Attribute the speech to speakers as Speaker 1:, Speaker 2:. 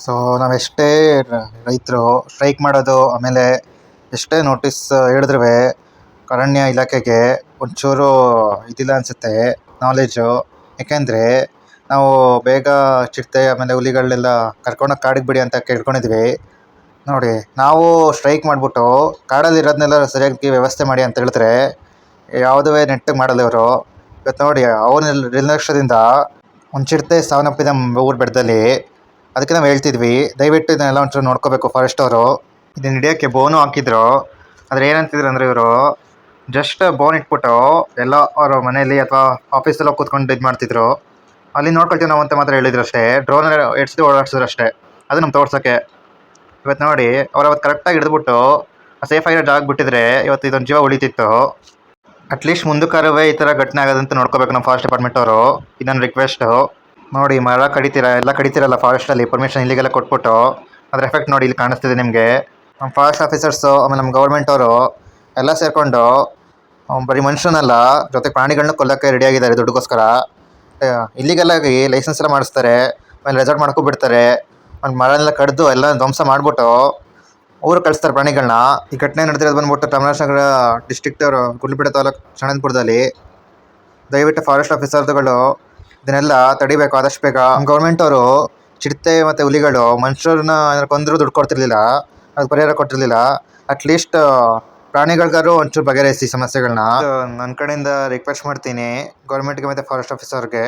Speaker 1: So ನಾವೆಷ್ಟೇ ರೈತರು strike ಮಾಡೋದು, ಆಮೇಲೆ ಎಷ್ಟೇ ನೋಟಿಸ್ ಹೇಳಿದ್ರೂ ಅರಣ್ಯ ಇಲಾಖೆಗೆ ಒಂಚೂರು ಇದಿಲ್ಲ ಅನಿಸುತ್ತೆ, ನಾಲೆಜು. ಯಾಕೆಂದರೆ ನಾವು ಬೇಗ ಚಿರತೆ ಆಮೇಲೆ ಹುಲಿಗಳನ್ನೆಲ್ಲ ಕರ್ಕೊಂಡೋಗಿ ಕಾಡಿಗೆ ಬಿಡಿ ಅಂತ ಕೇಳ್ಕೊಂಡಿದ್ವಿ. ನೋಡಿ, ನಾವು ಸ್ಟ್ರೈಕ್ ಮಾಡಿಬಿಟ್ಟು ಕಾಡಲ್ಲಿರೋದನ್ನೆಲ್ಲ ಸರಿಯಾಗಿ ವ್ಯವಸ್ಥೆ ಮಾಡಿ ಅಂತ ಹೇಳಿದ್ರೆ ಯಾವುದೇ ನೆಟ್ಟಗೆ ಮಾಡಲ್ಲ ಇವರು. ಇವತ್ತು ನೋಡಿ, ಅವನ ನಿರ್ಲಕ್ಷ್ಯದಿಂದ ಒಂದು ಚಿರತೆ ಸಾವನ್ನಪ್ಪಿದ ಊರು ಬೆಟ್ಟದಲ್ಲಿ. ಅದಕ್ಕೆ ನಾವು ಹೇಳ್ತಿದ್ವಿ, ದಯವಿಟ್ಟು ಇದನ್ನೆಲ್ಲ ಒಂಚೂರು ನೋಡ್ಕೋಬೇಕು ಫಾರೆಸ್ಟ್ ಅವರು. ಇದನ್ನ ಹಿಡಿಯೋಕ್ಕೆ ಬೋನು ಹಾಕಿದ್ರು. ಆದರೆ ಏನಂತಿದ್ರು ಅಂದರೆ ಇವರು ಜಸ್ಟ್ ಬೋನ್ ಇಟ್ಬಿಟ್ಟು ಎಲ್ಲ ಅವ್ರ ಮನೆಯಲ್ಲಿ ಅಥವಾ ಆಫೀಸಲ್ಲಿ ಕೂತ್ಕೊಂಡು ಇದು ಮಾಡ್ತಿದ್ರು. ಅಲ್ಲಿ ನೋಡ್ಕೊಳ್ತೀವಿ ನಾವು ಅಂತ ಮಾತ್ರ ಹೇಳಿದ್ರು ಅಷ್ಟೇ. ಡ್ರೋನ್ ಎಡ್ಸ್ದು ಓಡಾಡ್ಸಿದ್ರು ಅಷ್ಟೇ, ಅದು ನಮ್ಗೆ ತೋರ್ಸೋಕ್ಕೆ. ಇವತ್ತು ನೋಡಿ, ಅವ್ರು ಅವತ್ತು ಕರೆಕ್ಟಾಗಿ ಹಿಡಿದ್ಬಿಟ್ಟು ಸೇಫ್ ಆಗಿರೋ ಜಾಗ ಬಿಟ್ಟಿದ್ರೆ ಇವತ್ತು ಇದೊಂದು ಜೀವ ಉಳಿತಿತ್ತು. ಅಟ್ಲೀಸ್ಟ್ ಮುಂದಕ್ಕಾರವೇ ಈ ಥರ ಘಟನೆ ಆಗೋದಂತ ನೋಡ್ಕೋಬೇಕು ನಮ್ಮ ಫಾರೆಸ್ಟ್ ಡಿಪಾರ್ಟ್ಮೆಂಟ್ ಅವರು. ಇದನ್ನು ರಿಕ್ವೆಸ್ಟು. ನೋಡಿ, ಮರ ಕಡಿತೀರಾ, ಎಲ್ಲ ಕಡಿತೀರಲ್ಲ ಫಾರೆಸ್ಟಲ್ಲಿ ಪರ್ಮಿಷನ್ ಇಲ್ಲಿಗೆಲ್ಲ ಕೊಟ್ಬಿಟ್ಟು, ಅದ್ರ ಎಫೆಕ್ಟ್ ನೋಡಿ ಇಲ್ಲಿ ಕಾಣಿಸ್ತಿದೆ ನಿಮಗೆ. ನಮ್ಮ ಫಾರೆಸ್ಟ್ ಆಫೀಸರ್ಸು ಆಮೇಲೆ ನಮ್ಮ ಗೌರ್ಮೆಂಟ್ ಅವರು ಎಲ್ಲ ಸೇರಿಕೊಂಡು ಬರೀ ಮನುಷ್ಯನಲ್ಲ, ಜೊತೆ ಪ್ರಾಣಿಗಳನ್ನ ಕೊಲ್ಲೋಕ್ಕೆ ರೆಡಿಯಾಗಿದ್ದಾರೆ ದುಡ್ಡುಗೋಸ್ಕರ. ಇಲ್ಲಿಗೆಲ್ಲಾಗಿ ಲೈಸೆನ್ಸ್ ಎಲ್ಲ ಮಾಡಿಸ್ತಾರೆ, ಆಮೇಲೆ ರೆಸಾರ್ಟ್ ಮಾಡ್ಕೊ ಬಿಡ್ತಾರೆ. ಒಂದು ಮರನೆಲ್ಲ ಕಡಿದು ಎಲ್ಲ ಧ್ವಂಸ ಮಾಡಿಬಿಟ್ಟು ಊರು ಕಳಿಸ್ತಾರೆ ಪ್ರಾಣಿಗಳನ್ನ. ಈ ಘಟನೆ ನಡೆದಿರೋದು ಬಂದ್ಬಿಟ್ಟು ಚಾಮರಾಜನಗರ ಡಿಸ್ಟ್ರಿಕ್ಟ್ ಅವರು ಗುಂಡ್ಲುಪೇಟೆ ತಾಲೂಕು ಶರಣಪುರದಲ್ಲಿ. ದಯವಿಟ್ಟು ಫಾರೆಸ್ಟ್ ಆಫೀಸರ್ಗಳು ಇದನ್ನೆಲ್ಲ ತಡಿಬೇಕು ಆದಷ್ಟು ಬೇಗ. ನಮ್ಮ ಗೌರ್ಮೆಂಟ್ ಅವರು ಚಿರತೆ ಮತ್ತು ಹುಲಿಗಳು ಮನುಷ್ಯರನ್ನ ಕೊಂದರೂ ದುಡ್ಡು ಕೊಡ್ತಿರ್ಲಿಲ್ಲ, ಅದು ಪರಿಹಾರ ಕೊಟ್ಟಿರಲಿಲ್ಲ. ಅಟ್ಲೀಸ್ಟ್ ಪ್ರಾಣಿಗಳಿಗಾರು ಒಂಚೂರು ಬಗೆಹರಿಸಿ ಸಮಸ್ಯೆಗಳನ್ನ. ನನ್ನ ಕಡೆಯಿಂದ ರಿಕ್ವೆಸ್ಟ್ ಮಾಡ್ತೀನಿ ಗೌರ್ಮೆಂಟ್ಗೆ ಮತ್ತು ಫಾರೆಸ್ಟ್ ಆಫೀಸರ್ಗೆ.